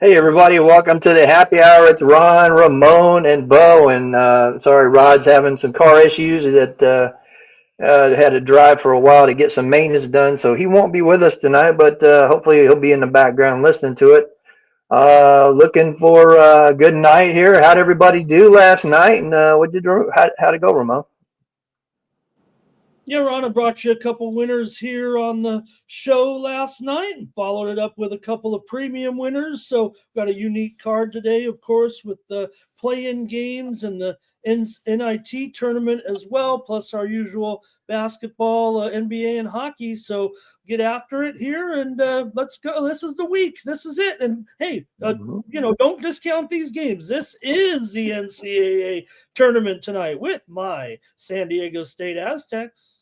Hey everybody, welcome to the happy hour. It's Ron, Ramon, and Bo. And sorry, Rod's having some car issues that had to drive for a while to get some maintenance done, so he won't be with us tonight. But hopefully he'll be in the background listening to it. Looking for a good night here. How'd everybody do last night? And how'd it go, Ramon? Yeah, Ron, I brought you a couple winners here on the show last night and followed it up with a couple of premium winners. So, got a unique card today, of course, with the play-in games and the NIT tournament as well, plus our usual basketball, NBA, and hockey. So, get after it here and let's go. This is the week. This is it. And hey, Mhm. don't discount these games. This is the NCAA tournament tonight with my San Diego State Aztecs.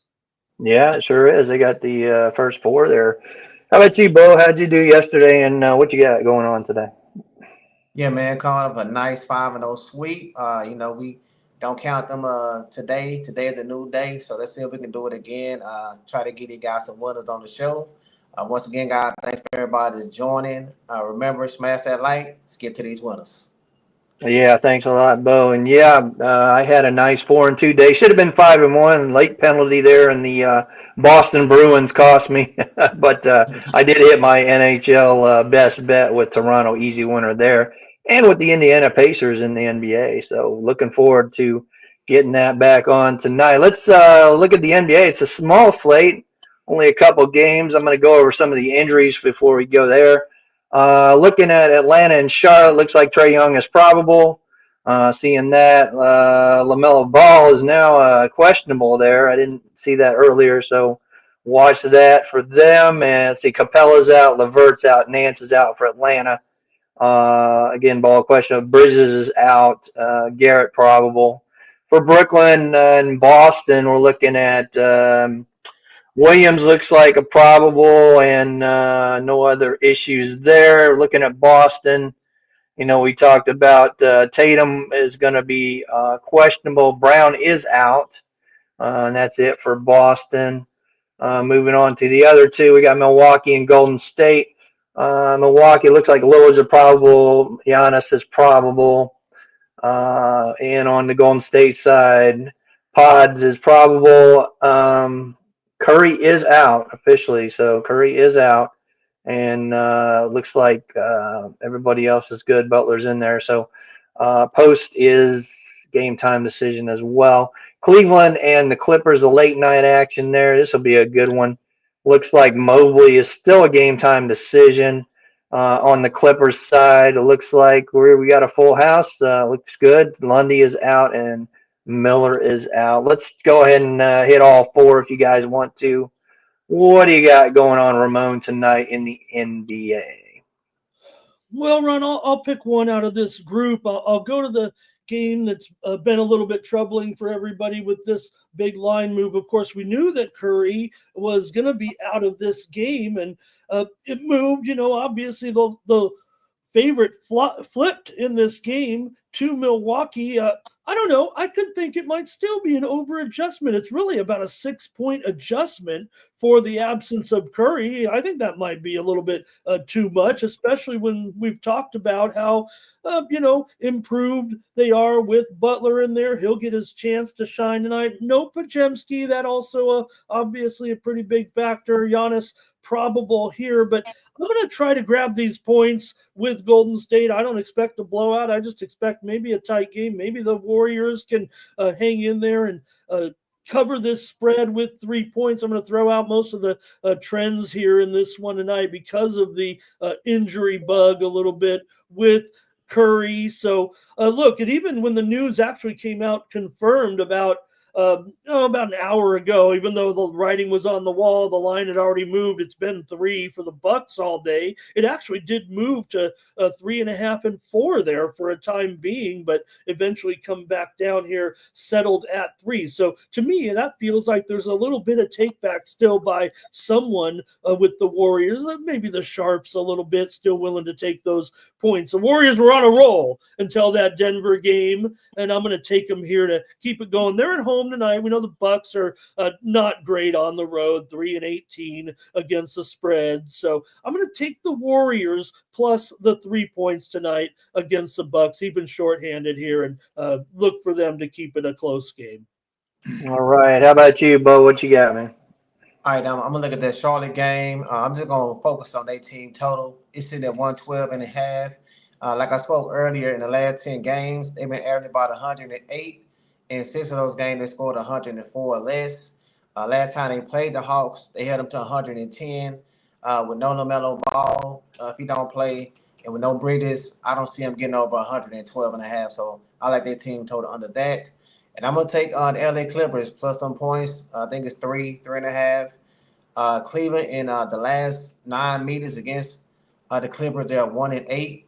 Yeah, it sure is. They got the first four there. How about you, Bo? How'd you do yesterday, and what you got going on today? Yeah, man, coming up a nice 5-0 sweep. We don't count them today. Today is a new day, so let's see if we can do it again. Try to get you guys some winners on the show. Once again, guys, thanks for everybody that's joining. Remember, smash that like. Let's get to these winners. Yeah, thanks a lot, Bo. And yeah, I had a nice 4-2 day. Should have been 5-1. Late penalty there, and the Boston Bruins cost me. But I did hit my NHL best bet with Toronto, easy winner there, and with the Indiana Pacers in the NBA. So looking forward to getting that back on tonight. Let's look at the NBA. It's a small slate, only a couple games. I'm going to go over some of the injuries before we go there. Looking at Atlanta and Charlotte, looks like Trae Young is probable. Seeing that LaMelo Ball is now questionable there. I didn't see that earlier, so watch that for them. And see, Capella's out, Levert's out, Nance is out for Atlanta. Again, Ball questionable. Bridges is out. Garrett probable. For Brooklyn and Boston, we're looking at Williams looks like a probable, and no other issues there. Looking at Boston, we talked about Tatum is going to be questionable. Brown is out, and that's it for Boston. Moving on to the other two, we got Milwaukee and Golden State. Milwaukee looks like Lillard's a probable. Giannis is probable. And on the Golden State side, Pods is probable. Curry is out officially, so Curry is out, and looks like everybody else is good. Butler's in there, so Post is game time decision as well. Cleveland and the Clippers, a late night action there. This will be a good one. Looks like Mobley is still a game time decision. On the Clippers side, it looks like we got a full house. Looks good. Lundy is out and Miller is out. Let's go ahead and hit all four if you guys want to. What do you got going on, Ramon, tonight in the NBA? Well, Ron, I'll pick one out of this group. I'll go to the game that's been a little bit troubling for everybody with this big line move. Of course, we knew that Curry was going to be out of this game, and it moved. Obviously the favorite flipped in this game to Milwaukee. I don't know. I could think it might still be an over adjustment. It's really about a 6-point adjustment for the absence of Curry. I think that might be a little bit too much, especially when we've talked about how, improved they are with Butler in there. He'll get his chance to shine tonight. No Pajemski, that also obviously a pretty big factor. Giannis probable here, but I'm going to try to grab these points with Golden State. I don't expect a blowout. I just expect maybe a tight game. Maybe the Warriors can hang in there and cover this spread with 3 points. I'm going to throw out most of the trends here in this one tonight because of the injury bug a little bit with Curry. So look, and even when the news actually came out confirmed about about an hour ago, even though the writing was on the wall, the line had already moved. It's been 3 for the Bucks all day. It actually did move to 3.5 and 4 there for a time being, but eventually come back down here, settled at 3. So to me, that feels like there's a little bit of take back still by someone with the Warriors. Maybe the Sharps a little bit, still willing to take those points. The Warriors were on a roll until that Denver game, and I'm going to take them here to keep it going. They're at home. home tonight. We know the Bucks are not great on the road, 3-18 against the spread. So I'm going to take the Warriors plus the 3 points tonight against the Bucks, even shorthanded here, and look for them to keep it a close game. All right. How about you, Bo? What you got, man? All right, I'm gonna look at that Charlotte game. I'm just gonna focus on their team total. It's sitting at 112 and a half. Like I spoke earlier, in the last 10 games, they've been averaging about 108. In 6 of those games, they scored 104 or less. Last time they played the Hawks, they held them to 110 with no LaMelo Ball. If he don't play and with no Bridges, I don't see him getting over 112 and a half. So I like their team total under that. And I'm gonna take the LA Clippers plus some points. I think it's 3.5. Cleveland in the last 9 meetings against the Clippers, they're 1-8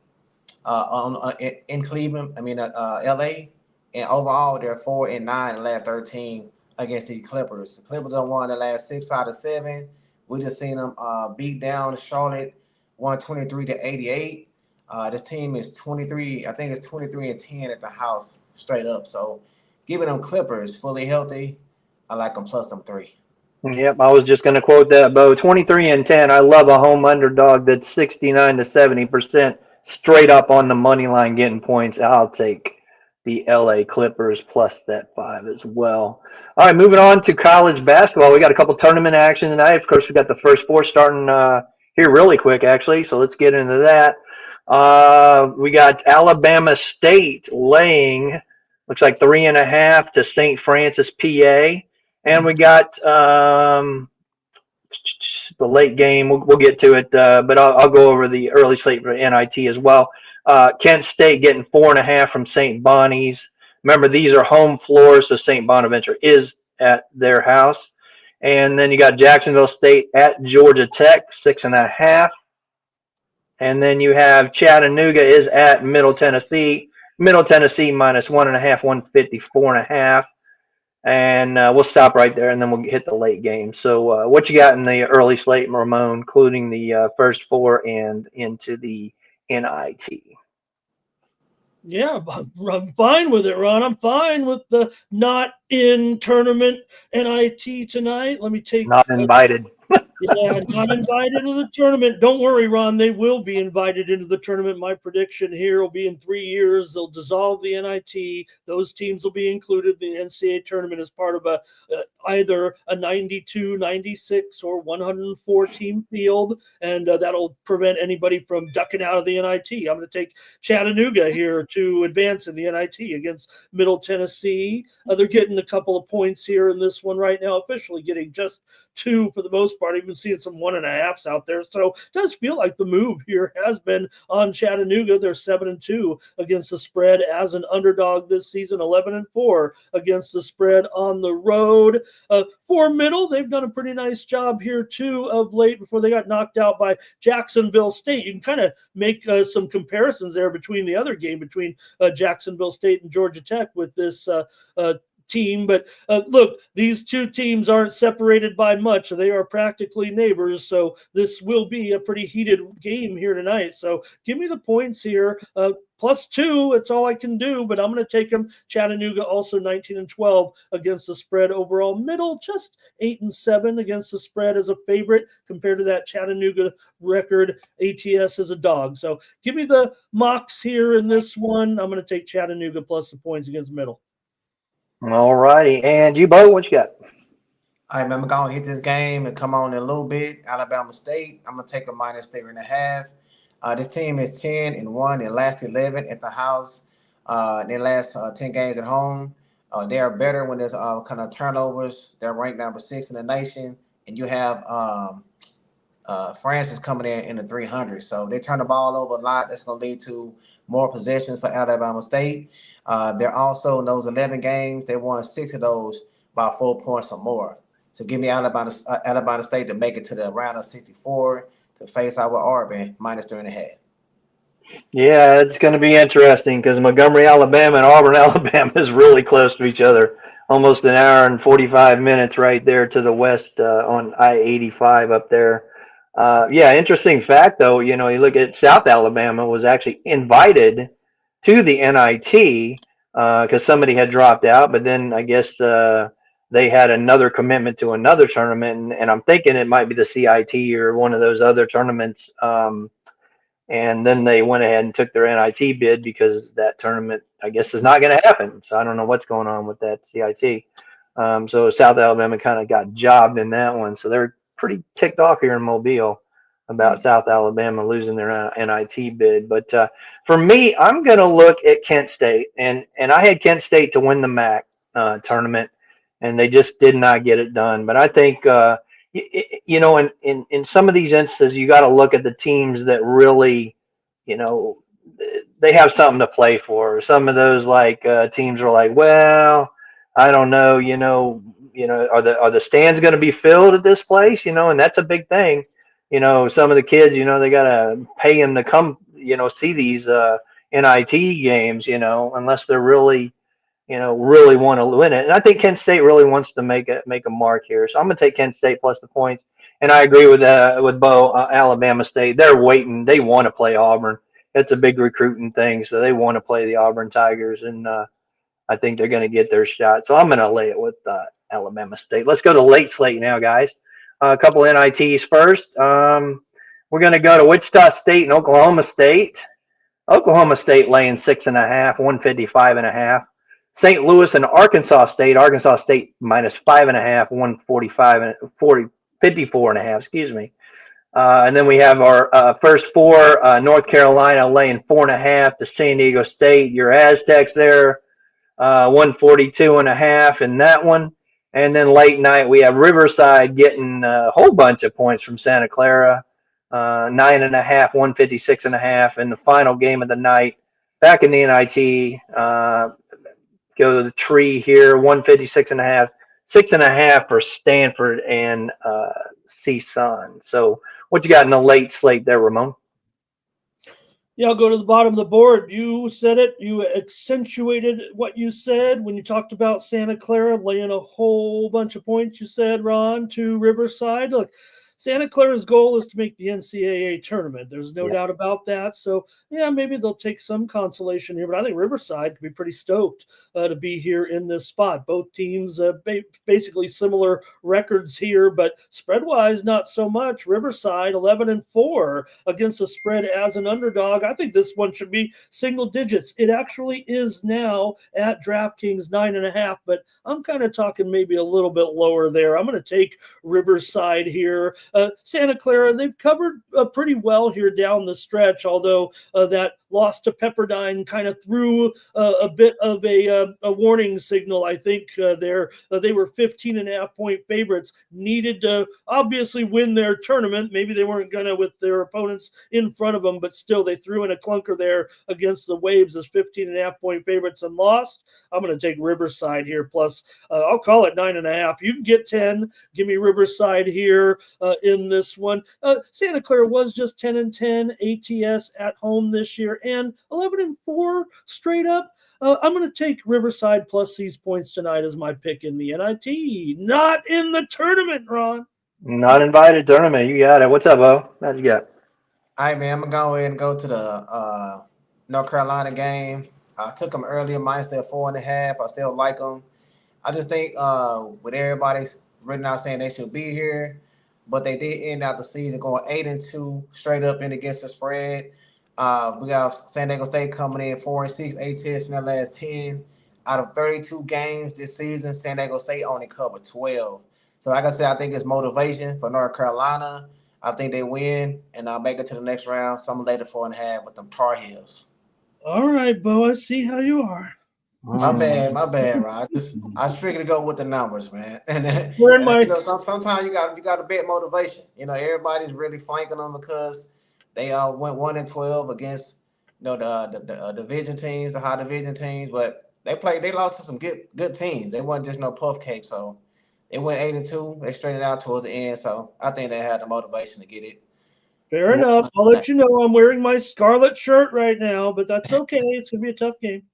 in Cleveland. LA, and overall they're 4-9 in the last 13 against the Clippers. The Clippers have won the last 6 out of 7. We just seen them beat down Charlotte 123-88. This team is 23. I think it's 23-10 at the house straight up. So giving them Clippers fully healthy, I like them plus them 3. Yep, I was just going to quote that, Bo. 23-10. I love a home underdog that's 69 to 70% straight up on the money line getting points. I'll take the LA Clippers plus that 5 as well. All right, moving on to college basketball. We got a couple tournament action tonight. Of course, we got the first 4 starting here really quick, actually. So let's get into that. We got Alabama State laying, looks like 3.5 to St. Francis, PA. And we got the late game. We'll get to it, but I'll go over the early slate for NIT as well. Kent State getting 4.5 from St. Bonnie's. Remember, these are home floors, so St. Bonaventure is at their house. And then you got Jacksonville State at Georgia Tech, 6.5. And then you have Chattanooga is at Middle Tennessee. Middle Tennessee minus 1.5, 154.5. And we'll stop right there, and then we'll hit the late game. So what you got in the early slate, Ramon, including the first 4 and into the NIT? Yeah, I'm fine with it, Ron. I'm fine with the not in tournament NIT tonight. Let me take Not invited. Yeah, not invited to the tournament. Don't worry, Ron. They will be invited into the tournament. My prediction here will be in 3 years. They'll dissolve the NIT. Those teams will be included in the NCAA tournament as part of either a 92, 96, or 104 team field, and that'll prevent anybody from ducking out of the NIT. I'm going to take Chattanooga here to advance in the NIT against Middle Tennessee. They're getting a couple of points here in this one right now, officially getting just 2 for the most part. Even seeing some 1.5s out there. So it does feel like the move here has been on Chattanooga. They're 7-2 against the spread as an underdog this season, 11-4 against the spread on the road. For Middle, they've done a pretty nice job here too of late before they got knocked out by Jacksonville State. You can kind of make some comparisons there between the other game between Jacksonville State and Georgia Tech with this team. But look, these 2 teams aren't separated by much. They are practically neighbors. So this will be a pretty heated game here tonight. So give me the points here. +2, it's all I can do, but I'm going to take them. Chattanooga also 19-12 against the spread overall. Middle just 8-7 against the spread as a favorite compared to that Chattanooga record. ATS is a dog. So give me the mocks here in this one. I'm going to take Chattanooga plus the points against Middle. All righty. And you, Bo, what you got? I remember going to hit this game and come on in a little bit. Alabama State, I'm going to take a minus 3.5. This team is 10-1 in last 11 at the house. In their last 10 games at home. They are better when there's kind of turnovers. They're ranked number 6 in the nation. And you have Francis coming in the 300. So they turn the ball over a lot. That's going to lead to more possessions for Alabama State. They're also in those 11 games, they won 6 of those by 4 points or more. So give me Alabama State to make it to the round of 64 to face out with Auburn, minus 3.5. Yeah, it's going to be interesting because Montgomery, Alabama and Auburn, Alabama is really close to each other. Almost an hour and 45 minutes right there to the west on I-85 up there. Yeah, interesting fact, though, you look at South Alabama was actually invited to the NIT because somebody had dropped out, but then I guess they had another commitment to another tournament, and I'm thinking it might be the CIT or one of those other tournaments. And then they went ahead and took their NIT bid because that tournament, I guess, is not going to happen. So I don't know what's going on with that CIT. So South Alabama kind of got jobbed in that one. So they're pretty ticked off here in Mobile about South Alabama losing their NIT bid. But for me, I'm going to look at Kent State. And I had Kent State to win the MAC tournament, and they just did not get it done. But I think you know, in some of these instances, you got to look at the teams that really, you know, they have something to play for. Some of those teams are like, well, I don't know, are the stands going to be filled at this place? You know, and that's a big thing. You know, some of the kids, you know, they got to pay them to come, you know, see these NIT games, you know, unless they're really, you know, really want to win it. And I think Kent State really wants to make a mark here. So I'm going to take Kent State plus the points. And I agree with Bo, Alabama State. They're waiting. They want to play Auburn. It's a big recruiting thing, so they want to play the Auburn Tigers, and I think they're going to get their shot. So I'm going to lay it with Alabama State. Let's go to late slate now, guys. A couple NITs first. We're going to go to Wichita State and Oklahoma State. Oklahoma State laying 6.5, 155.5. St. Louis and Arkansas State minus 5.5, 54.5, excuse me. And then we have our first four, North Carolina laying 4.5 to San Diego State. Your Aztecs there, 142.5 in that one. And then late night, we have Riverside getting a whole bunch of points from Santa Clara, 9.5, 156.5. And the final game of the night, back in the NIT, go to the tree here, 156.5, 6.5 for Stanford and CSUN. So what you got in the late slate there, Ramon? Yeah, I'll go to the bottom of the board. You said it. You accentuated what you said when you talked about Santa Clara laying a whole bunch of points, you said, Ron, to Riverside. Look, Santa Clara's goal is to make the NCAA tournament. There's no doubt about that. So, yeah, maybe they'll take some consolation here. But I think Riverside could be pretty stoked to be here in this spot. Both teams basically similar records here, but spread-wise, not so much. Riverside 11-4 against the spread as an underdog. I think this one should be single digits. It actually is now at DraftKings 9.5, but I'm kind of talking maybe a little bit lower there. I'm going to take Riverside here. Santa Clara, they've covered pretty well here down the stretch, although that loss to Pepperdine kind of threw a bit of a warning signal. I think they were 15.5-point favorites, needed to obviously win their tournament. Maybe they weren't going to with their opponents in front of them, but still they threw in a clunker there against the Waves as 15.5-point favorites and lost. I'm going to take Riverside here, plus I'll call it 9.5. You can get 10. Give me Riverside here in this one. Santa Clara was just 10-10 ATS at home this year and 11-4 straight up. I'm going to take Riverside plus these points tonight as my pick in the NIT. Not in the tournament, Ron. Not invited tournament. You got it. What's up, Bo? What you got? All right, man. I'm going to go ahead and go to the North Carolina game. I took them earlier, minus their 4.5. I still like them. I just think with everybody written out saying they should be here, but they did end out the season going 8-2 straight up in against the spread. We got San Diego State coming in 4-6, ATS in their last 10. Out of 32 games this season, San Diego State only covered 12. So like I said, I think it's motivation for North Carolina. I think they win, and I'll make it to the next round. So I'm going to lay the 4.5 with them Tar Heels. All right, Bo, I see how you are. My bad, Rod. I was figuring to go with the numbers, man. And sometimes you got to bet motivation. You know, everybody's really flanking them because they went 1-12 against the division teams, the high division teams, but they lost to some good teams. They wasn't just no puff cake. So they went 8-2. They straightened out towards the end. So I think they had the motivation to get it. Fair enough. I'll let you know I'm wearing my scarlet shirt right now, but that's okay. It's going to be a tough game.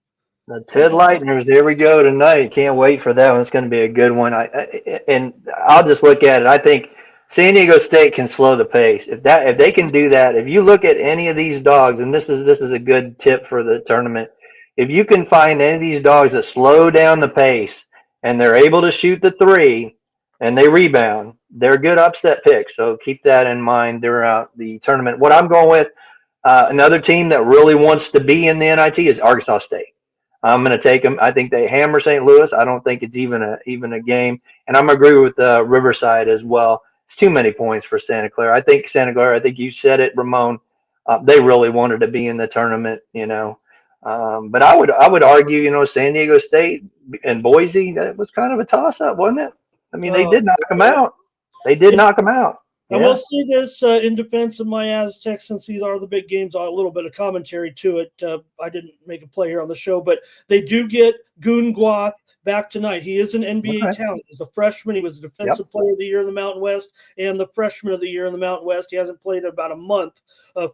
The Ted Lightners, there we go tonight. Can't wait for that one. It's going to be a good one. And I'll just look at it. I think San Diego State can slow the pace. If they can do that, if you look at any of these dogs, and this is a good tip for the tournament. if you can find any of these dogs that slow down the pace and they're able to shoot the three and they rebound, they're good upset picks. So keep that in mind throughout the tournament. What I'm going with, another team that really wants to be in the NIT is Arkansas State. I'm going to take them. I think they hammer St. Louis. I don't think it's even a game. And I'm agree with Riverside as well. It's too many points for Santa Clara. I think Santa Clara. I think you said it, Ramon. They really wanted to be in the tournament, but I would argue, San Diego State and Boise, that was kind of a toss up, wasn't it? I mean, they did knock them out. They did knock them out. I Yeah. will say this in defense of my Aztecs, since these are the big games, a little bit of commentary to it. I didn't make a play here on the show, but they do get Goon Guath back tonight. He is an NBA Okay. talent. He's a freshman. He was the Defensive Player of the Year in the Mountain West and the Freshman of the Year in the Mountain West. He hasn't played in about a month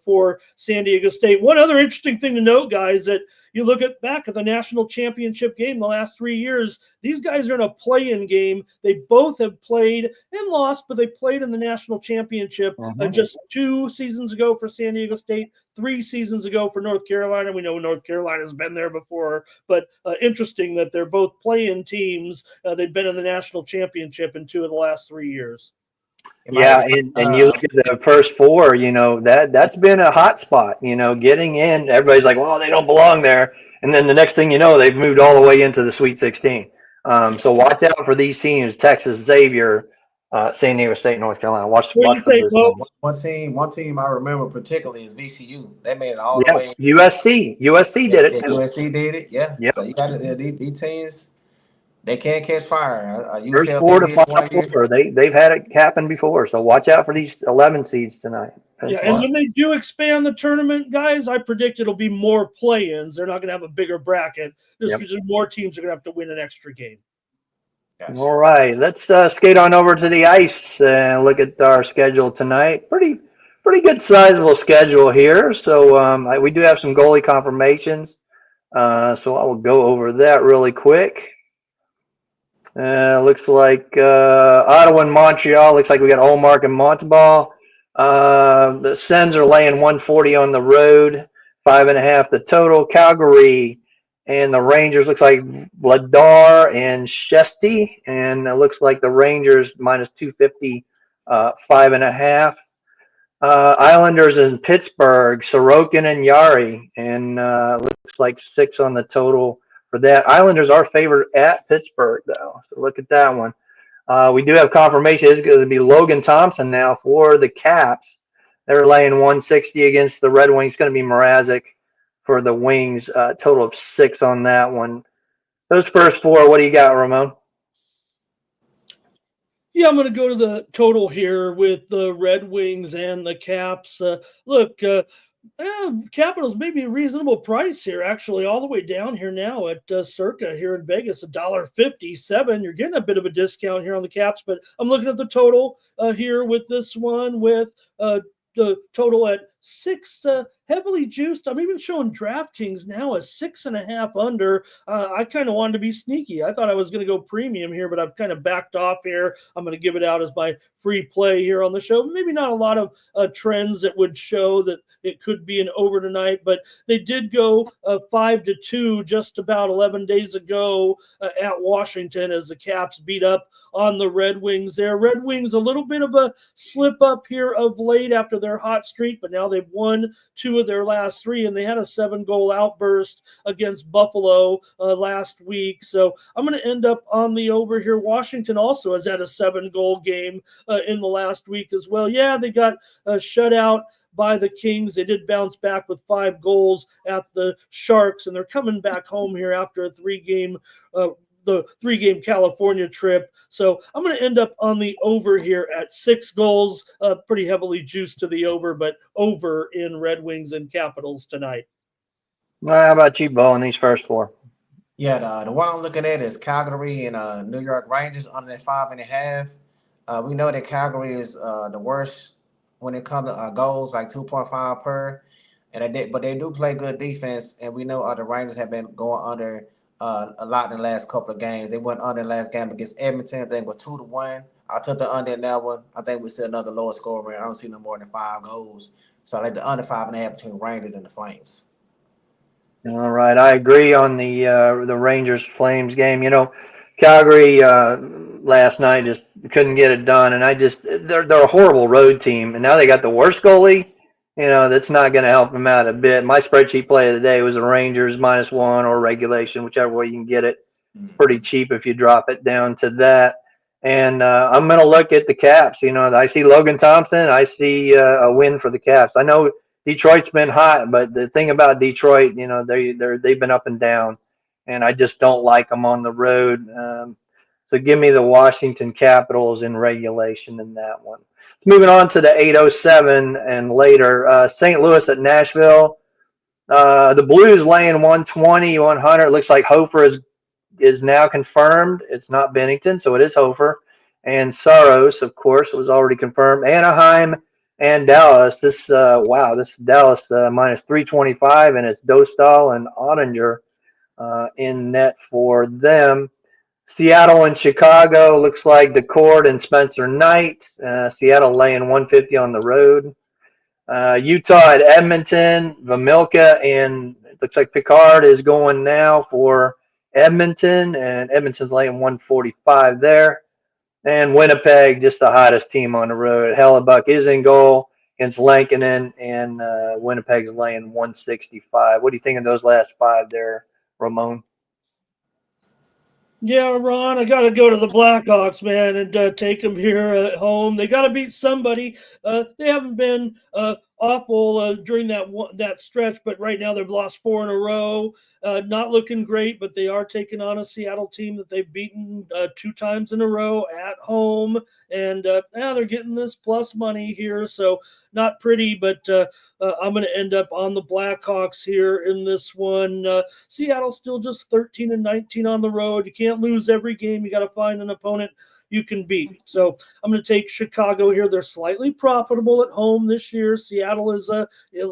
for San Diego State. One other interesting thing to note, guys, that you look back at the national championship game the last 3 years, these guys are in a play-in game. They both have played and lost, but they played in the national championship just 2 seasons ago for San Diego State, 3 seasons ago for North Carolina. We know North Carolina's been there before, but interesting that they're both play-in teams. They've been in the national championship in 2 of the last 3 years. Yeah, and you look at the first 4, that's been a hot spot, getting in. Everybody's like, well, they don't belong there. And then the next thing you know, they've moved all the way into the Sweet 16. So watch out for these teams, Texas, Xavier, San Diego State, North Carolina. Watch for those. One team I remember particularly is VCU. They made it all the way. USC did it too. USC did it, yeah. Yep. So you got these teams, they can't catch fire. First 4 to Final 4. They've had it happen before, so watch out for these 11 seeds tonight. Yeah, and when they do expand the tournament, guys, I predict it'll be more play-ins. They're not going to have a bigger bracket. There's more teams are going to have to win an extra game. Gotcha. All right, let's skate on over to the ice and look at our schedule tonight. Pretty good sizable schedule here. So we do have some goalie confirmations. So I will go over that really quick. Looks like Ottawa and Montreal. Looks like we got Olmark and Monteball. The Sens are laying 140 on the road, 5.5 the total. Calgary and the Rangers looks like Vladar and Shesty, and it looks like the Rangers minus 250, 5.5. Islanders in Pittsburgh, Sorokin and Yari, and looks like 6 on the total for that. Islanders are favored at Pittsburgh, though, so look at that one. We do have confirmation. It's going to be Logan Thompson now for the Caps. They're laying 160 against the Red Wings. It's going to be Mrazek for the Wings. Total of 6 on that one. Those first 4, what do you got, Ramon? Yeah, I'm going to go to the total here with the Red Wings and the Caps. Capitals may be a reasonable price here, actually, all the way down here now at Circa here in Vegas, $1.57. You're getting a bit of a discount here on the Caps, but I'm looking at the total here with this one with the total at 6, heavily juiced. I'm even showing DraftKings now as 6.5 under. I kind of wanted to be sneaky. I thought I was going to go premium here, but I've kind of backed off here. I'm going to give it out as my free play here on the show. Maybe not a lot of trends that would show that it could be an over tonight, but they did go 5-2 just about 11 days ago at Washington as the Caps beat up on the Red Wings there. Red Wings a little bit of a slip up here of late after their hot streak, but now they've won 2 of their last 3, and they had a 7-goal outburst against Buffalo last week. So I'm going to end up on the over here. Washington also has had a 7-goal game in the last week as well. Yeah, they got shut out by the Kings. They did bounce back with 5 goals at the Sharks, and they're coming back home here after a 3-game the 3-game California trip. So I'm going to end up on the over here at 6 goals, pretty heavily juiced to the over, but over in Red Wings and Capitals tonight. Well, how about you, Bo, in these first 4? Yeah, the one I'm looking at is Calgary and New York Rangers under that 5.5. We know that Calgary is the worst when it comes to goals, like 2.5 per. But they do play good defense, and we know the Rangers have been going under a lot in the last couple of games. They went under the last game against Edmonton. I think it was 2-1. I took the under in that one. I think we see another lower score. I don't see no more than 5 goals. So I like the under 5.5 between Rangers and the Flames. All right, I agree on the Rangers Flames game. Calgary last night just couldn't get it done, and they're a horrible road team, and now they got the worst goalie. That's not going to help them out a bit. My spreadsheet play of the day was the Rangers -1 or regulation, whichever way you can get it. It's pretty cheap if you drop it down to that. And I'm going to look at the Caps. I see Logan Thompson. I see a win for the Caps. I know Detroit's been hot, but the thing about Detroit, they've been up and down, and I just don't like them on the road. So give me the Washington Capitals in regulation in that one. Moving on to the 807 and later, St. Louis at Nashville. The Blues laying 120, 100. It looks like Hofer is now confirmed. It's not Bennington, so it is Hofer. And Saros, of course, was already confirmed. Anaheim and Dallas. This Dallas minus 325, and it's Dostal and Ottinger in net for them. Seattle and Chicago looks like DeCord and Spencer Knight. Seattle laying 150 on the road. Utah at Edmonton, Vamilka, and it looks like Picard is going now for Edmonton, and Edmonton's laying 145 there. And Winnipeg, just the hottest team on the road. Hellebuck is in goal against Lankinen, and Winnipeg's laying 165. What do you think of those last five there, Ramon? Yeah, Ron, I got to go to the Blackhawks, man, and take them here at home. They got to beat somebody. They haven't been awful during that stretch, but right now they've lost 4 in a row. Not looking great, but they are taking on a Seattle team that they've beaten 2 times in a row at home, and now they're getting this plus money here, so not pretty, but I'm going to end up on the Blackhawks here in this one. Seattle still just 13-19 on the road. You can't lose every game. You got to find an opponent you can beat. So I'm going to take Chicago here. They're slightly profitable at home this year. Seattle is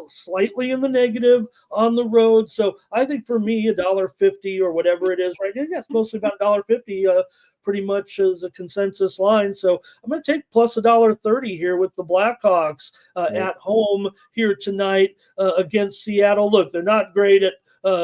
slightly in the negative on the road. So I think for me, $1.50 or whatever it is right now, yeah, it's mostly about $1.50. Pretty much as a consensus line. So I'm going to take plus $1.30 here with the Blackhawks at home here tonight against Seattle. Look, they're not great at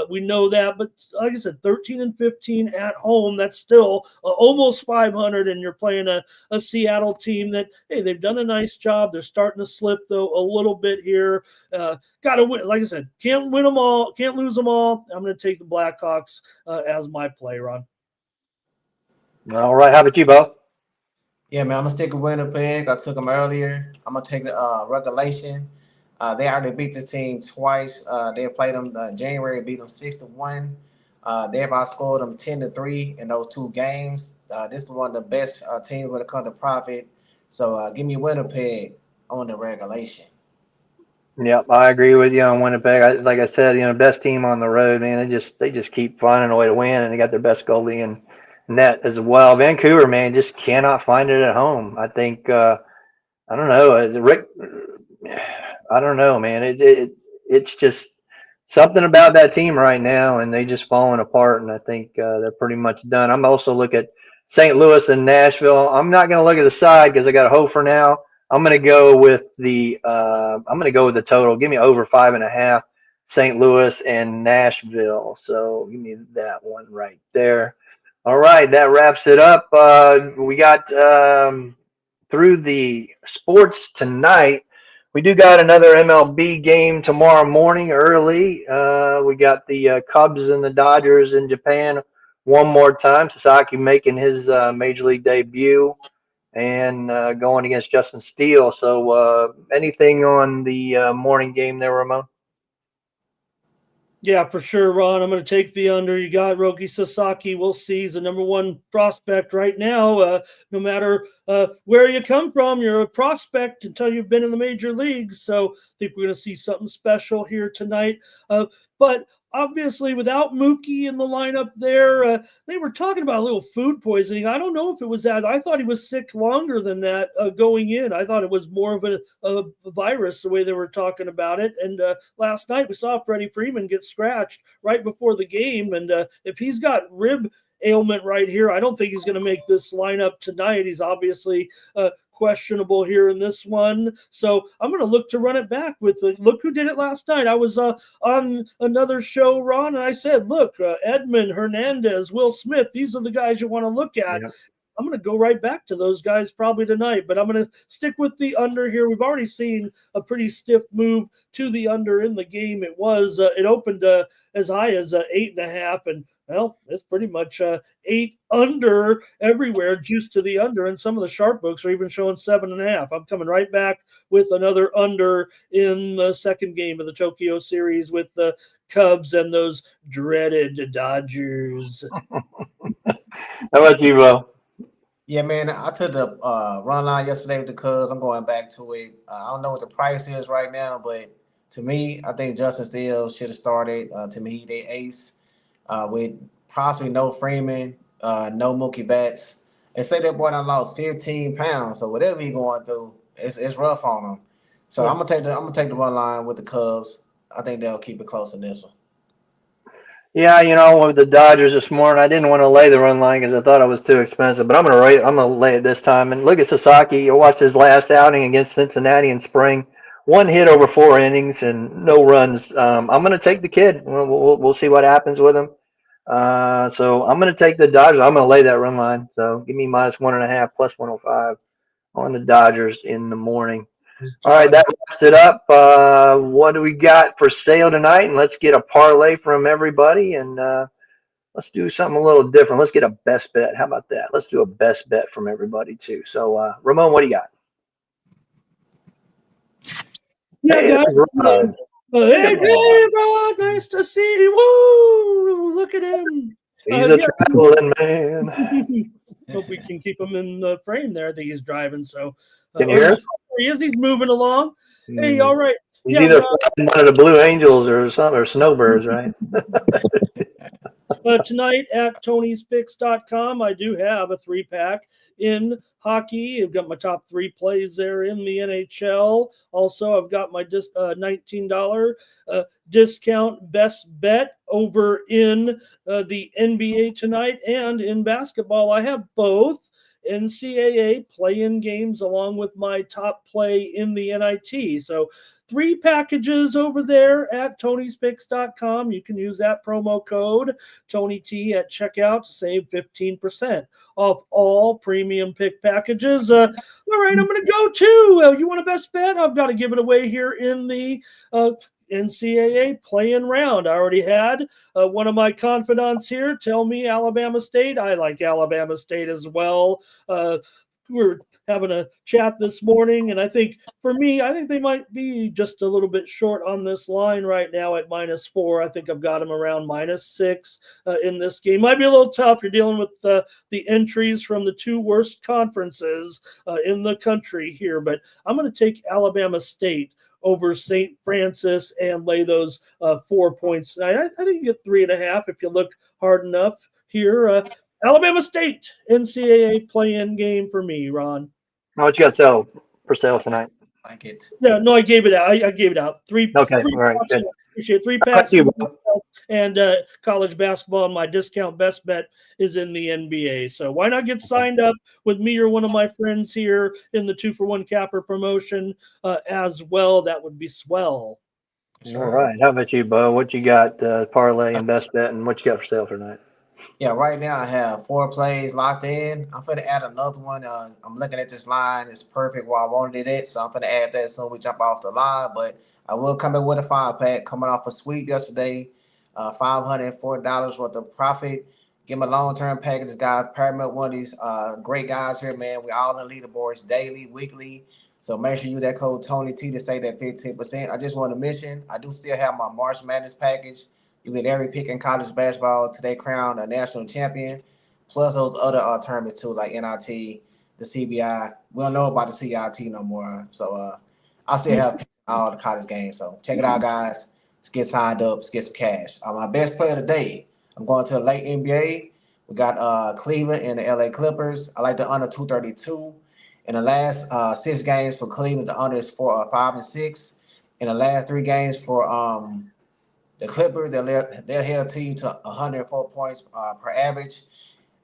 we know that, but like I said, 13-15 at home, that's still almost 500, and you're playing a Seattle team that, hey, they've done a nice job. They're starting to slip, though, a little bit here. Got to win. Like I said, can't win them all, can't lose them all. I'm going to take the Blackhawks as my play, Ron. All right. How about you, Bo? Yeah, man, I'm going to stick with Winnipeg. I took them earlier. I'm going to take the regulation. They already beat this team twice. They played them January, beat them 6-1. They've outscored them 10-3 in those 2 games. This is one of the best teams when it comes to profit. So give me Winnipeg on the regulation. Yep, I agree with you on Winnipeg. Like I said, best team on the road, man. They just keep finding a way to win, and they got their best goalie in net as well. Vancouver, man, just cannot find it at home. I think I don't know, Rick. I don't know, man. It's just something about that team right now, and they just falling apart. And I think they're pretty much done. I'm also looking at St. Louis and Nashville. I'm not going to look at the side because I got a Hofer now. I'm going to go with the total. Give me over 5.5. St. Louis and Nashville. So give me that one right there. All right, that wraps it up. We got through the sports tonight. We do got another MLB game tomorrow morning early. We got the Cubs and the Dodgers in Japan one more time. Sasaki making his major league debut and going against Justin Steele. So anything on the morning game there, Ramon? Yeah, for sure, Ron. I'm going to take the under. You got Roki Sasaki. We'll see. He's the number 1 prospect right now. No matter where you come from, you're a prospect until you've been in the major leagues. So I think we're going to see something special here tonight. But obviously, without Mookie in the lineup there, they were talking about a little food poisoning. I don't know if it was that. I thought he was sick longer than that going in. I thought it was more of a virus, the way they were talking about it. And last night, we saw Freddie Freeman get scratched right before the game. And if he's got rib ailment right here, I don't think he's going to make this lineup tonight. He's obviously questionable here in this one. So I'm going to look to run it back with look who did it last night. I was on another show, Ron, and I said, look, Edmund, Hernandez, Will Smith, these are the guys you want to look at. Yeah. I'm going to go right back to those guys probably tonight, but I'm going to stick with the under here. We've already seen a pretty stiff move to the under in the game. It was it opened as high as 8.5, and well, it's pretty much 8 under everywhere, juice to the under, and some of the sharp books are even showing 7.5. I'm coming right back with another under in the second game of the Tokyo series with the Cubs and those dreaded Dodgers. How about you, Bo? Yeah, man, I took the run line yesterday with the Cubs. I'm going back to it. I don't know what the price is right now, but to me, I think Justin Steele should have started. To me, they ace with possibly no Freeman, no Mookie Betts. They say that boy done lost 15 pounds, so whatever he's going through, it's rough on him. So I'm gonna take the run line with the Cubs. I think they'll keep it close in this one. Yeah, with the Dodgers this morning, I didn't want to lay the run line because I thought it was too expensive. But I'm gonna lay it this time. And look at Sasaki. You watch his last outing against Cincinnati in spring. 1 hit over 4 innings and no runs. I'm gonna take the kid. We'll see what happens with him. So I'm gonna take the Dodgers. I'm gonna lay that run line. So give me -1.5 plus 105 on the Dodgers in the morning. All right, that wraps it up. What do we got for sale tonight? And let's get a parlay from everybody, and let's do something a little different. Let's get a best bet. How about that? Let's do a best bet from everybody too. So, Ramon, what do you got? Yeah, Hey, guys. Rod. Hey, Rod, nice to see you. Woo! Look at him. He's a traveling man. Hope we can keep him in the frame there. I think he's driving. So, Can you hear us? He is. He's moving along. Hey, all right. He's either one of the Blue Angels or Snowbirds, right? Tonight at Tony'sPicks.com, I do have a 3-pack in hockey. I've got my top 3 plays there in the NHL. Also, I've got my $19 discount best bet over in the NBA tonight. And in basketball, I have both NCAA play-in games along with my top play in the NIT. So 3 packages over there at Tony'sPicks.com. You can use that promo code TonyT at checkout to save 15% off all premium pick packages. All right, I'm going to go to, you want a best bet? I've got to give it away here in the NCAA play-in round. I already had one of my confidants here tell me Alabama State. I like Alabama State as well. We were having a chat this morning, and I think for me, I think they might be just a little bit short on this line right now at -4. I think I've got them around -6 in this game. Might be a little tough. You're dealing with the entries from the 2 worst conferences in the country here, but I'm going to take Alabama State over St. Francis and lay those 4 points tonight. I think you get 3.5 if you look hard enough here. Alabama State NCAA play-in game for me, Ron. What you got for sale tonight? Like it. Yeah, no, I gave it out. I gave it out. 3. Okay, 3 all right, packs. good. Appreciate 3 packs. And college basketball. And my discount best bet is in the NBA. So why not get signed up with me or one of my friends here in the 2-for-1 capper promotion as well? That would be swell. All right. How about you, Bo? What you got parlay and best bet, and what you got for sale tonight? Yeah, right now I have 4 plays locked in. I'm going to add another one. I'm looking at this line. It's perfect where I wanted it. So I'm going to add that as soon as we jump off the line. But I will come in with a 5-pack coming off a sweep yesterday. $504 worth of profit. Give them a long-term package, guys. Paramount, one of these great guys here, man. We all in the leaderboards daily, weekly. So make sure you use that code TonyT to save that 15%. I just want to mention, I do still have my March Madness package. You get every pick in college basketball to they crown a national champion, plus those other tournaments too, like NIT, the CBI. We don't know about the CIT no more. So I still have all the college games. So check it out, guys. Let's get signed up. Let's get some cash. My best player today, I'm going to the late NBA. We got Cleveland and the LA Clippers. I like the under 232. In the last 6 games for Cleveland, the under is 5 and 6. In the last 3 games for the Clippers, they'll held team to 104 points per average.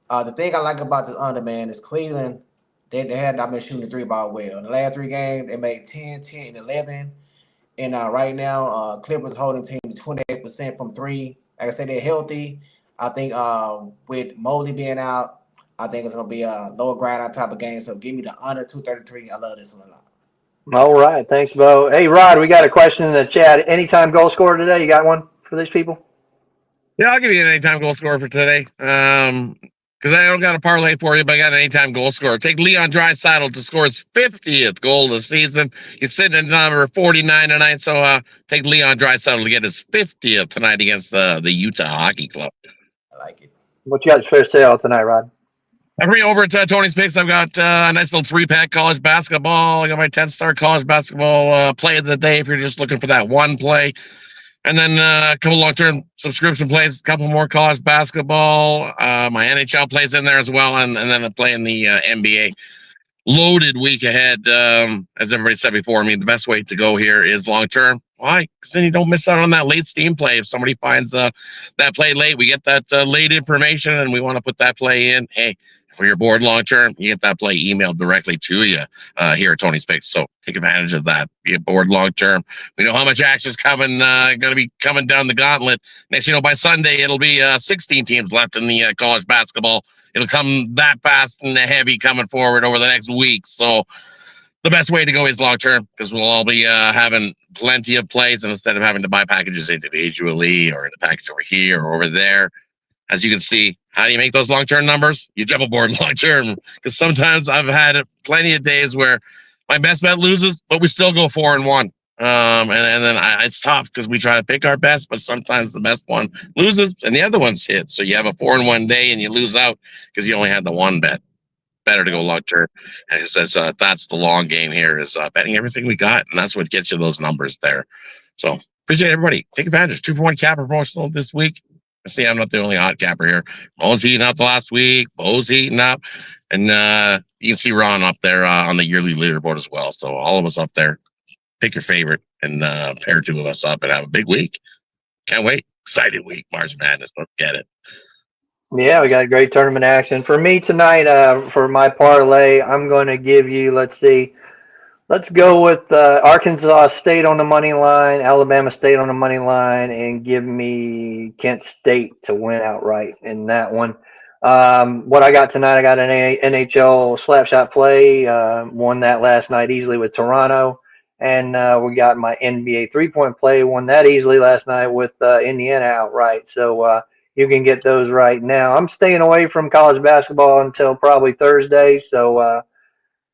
The thing I like about this under, man, is Cleveland they had not been shooting the 3-ball well. In the last 3 games, they made 10, 10, and 11. And right now, Clippers holding team to 28% from 3. Like I said, they're healthy. I think with Mobley being out, I think it's going to be a lower grind out type of game. So give me the under 233. I love this one a lot. All right. Thanks, Bo. Hey, Rod, we got a question in the chat. Anytime goal scorer today? You got one for these people? Yeah, I'll give you an anytime goal scorer for today. Because I don't got a parlay for you, but I got an anytime goal scorer. Take Leon Draisaitl to score his 50th goal of the season. He's sitting at number 49 tonight, so take Leon Draisaitl to get his 50th tonight against the Utah Hockey Club. I like it. What you got for sale tonight, Rod? Every over at Tony's Picks, I've got a nice little 3-pack college basketball. I got my 10-star college basketball play of the day if you're just looking for that one play. And then a couple long-term subscription plays, a couple more college basketball. My NHL plays in there as well, and then I'm playing the NBA. Loaded week ahead. As everybody said before, I mean, the best way to go here is long-term. Why? Because then you don't miss out on that late Steam play. If somebody finds that play late, we get that late information, and we want to put that play in. Hey, if you're bored long-term, you get that play emailed directly to you here at Tony's Picks. So take advantage of that. Be bored long-term. We know how much action's coming, going to be coming down the gauntlet. Next, by Sunday, it'll be 16 teams left in the college basketball. It'll come that fast and heavy coming forward over the next week. So the best way to go is long-term, because we'll all be having plenty of plays, and instead of having to buy packages individually or in a package over here or over there, as you can see, how do you make those long-term numbers? You jump aboard long-term, because sometimes I've had plenty of days where my best bet loses, but we still go 4-1. And then it's tough because we try to pick our best, but sometimes the best one loses and the other one's hit. So you have a 4-1 day and you lose out because you only had the one bet. Better to go long term. And it says that's the long game here, is betting everything we got, and that's what gets you those numbers there. So appreciate everybody. Take advantage. 2-for-1 capper promotional this week. See, I'm not the only hot capper here. Mo's heating up the last week. Bo's heating up, and you can see Ron up there on the yearly leaderboard as well. So all of us up there. Pick your favorite and pair 2 of us up and have a big week. Can't wait. Excited week. March Madness. Let's get it. Yeah, we got a great tournament action. For me tonight, for my parlay, I'm going to give you, let's go with Arkansas State on the money line, Alabama State on the money line, and give me Kent State to win outright in that one. What I got tonight, I got an NHL slapshot play. Won that last night easily with Toronto. And we got my NBA 3-point play, won that easily last night with Indiana outright. So you can get those right now. I'm staying away from college basketball until probably Thursday. So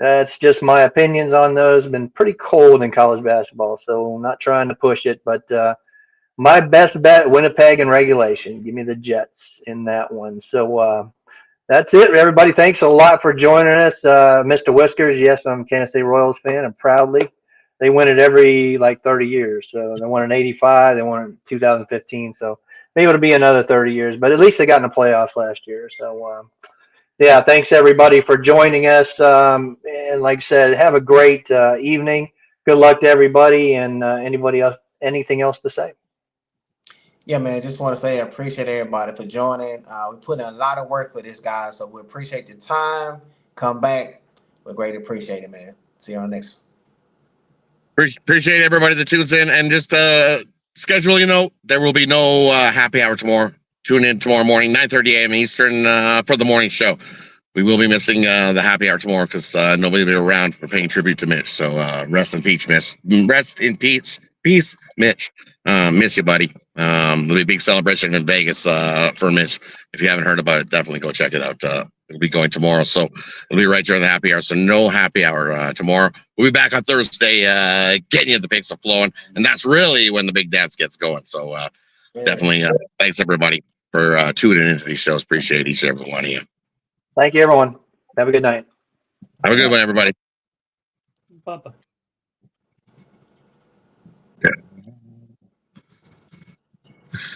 that's just my opinions on those. It's been pretty cold in college basketball, so I'm not trying to push it. But my best bet, Winnipeg in regulation. Give me the Jets in that one. So that's it, everybody. Thanks a lot for joining us. Mr. Whiskers, yes, I'm a Kansas City Royals fan, and proudly. They win it every 30 years. So they won in 85. They won in 2015. So maybe it'll be another 30 years. But at least they got in the playoffs last year. So, yeah, thanks, everybody, for joining us. And like I said, have a great evening. Good luck to everybody. And anybody else, anything else to say? Yeah, man, just want to say I appreciate everybody for joining. We put in a lot of work for this, guys. So we appreciate the time. Come back. We're greatly appreciate it, man. See you on the next one. Appreciate everybody that tunes in, and just scheduling note, there will be no happy hour tomorrow. Tune in tomorrow morning, 9:30 a.m. Eastern for the morning show. We will be missing the happy hour tomorrow because nobody will be around. We're paying tribute to Mitch. So rest in peace, Mitch. Rest in peace, Mitch. Miss you, buddy. There'll be a big celebration in Vegas for Mitch. If you haven't heard about it, definitely go check it out. It'll be going tomorrow, so it'll be right during the happy hour. So no happy hour tomorrow. We'll be back on Thursday, getting you the picks of flowing, and that's really when the big dance gets going. So definitely, thanks everybody for tuning into these shows. Appreciate each and every one of you. Thank you, everyone. Have a good night. Have a good one, everybody. Papa.